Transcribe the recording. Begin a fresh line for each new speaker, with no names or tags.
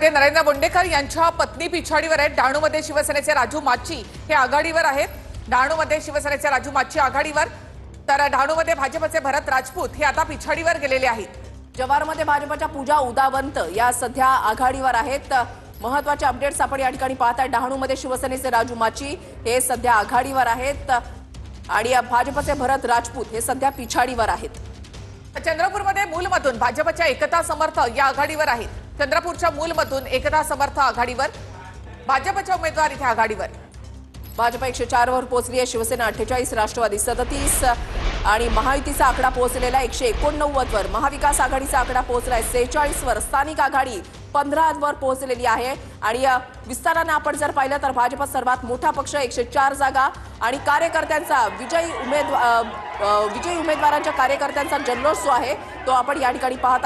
म्हणजे नरेंद्र बोंडेकर यांच्या पत्नी पिछाडीवर आहेत। डहाणूमध्ये शिवसेनेचे राजू माची हे आघाडीवर आहेत। डहाणूमध्ये शिवसेनेचे राजू माची आघाडीवर, तर डहाणूमध्ये भाजपचे भरत राजपूत हे आता पिछाडीवर गेलेले आहेत।
जव्हारमध्ये भाजपच्या पूजा उदावंत या सध्या आघाडीवर आहेत। महत्त्वाचे अपडेट्स आपण या ठिकाणी पाहताय। डहाणूमध्ये शिवसेनेचे राजू माची हे सध्या आघाडीवर आहेत आणि भाजपचे भरत राजपूत हे सध्या पिछाडीवर आहेत।
चंद्रपूरमध्ये मूलमधून भाजपच्या एकता समर्थ या आघाडीवर आहेत। चंद्रपूरच्या मूलमधून एकता समर्थ आघाडीवर, भाजपच्या उमेदवार इथे आघाडीवर।
भाजप 104 वर पोहोचली आहे, शिवसेना 48, राष्ट्रवादी 37 आणि महायुतीचा आकडा पोहोचलेला 189 वर। महाविकास आघाडीचा आकडा पोहोचलाय 46 वर। स्थानिक आघाडी 15 वर पोहोचलेली आहे आणि विस्ताराने आपण जर पाहिलं तर भाजप सर्वात मोठा पक्ष, 104 जागा आणि कार्यकर्त्यांचा विजयी उमेदवारांच्या कार्यकर्त्यांचा जल्लोष जो आहे तो आपण या ठिकाणी पाहत आहे।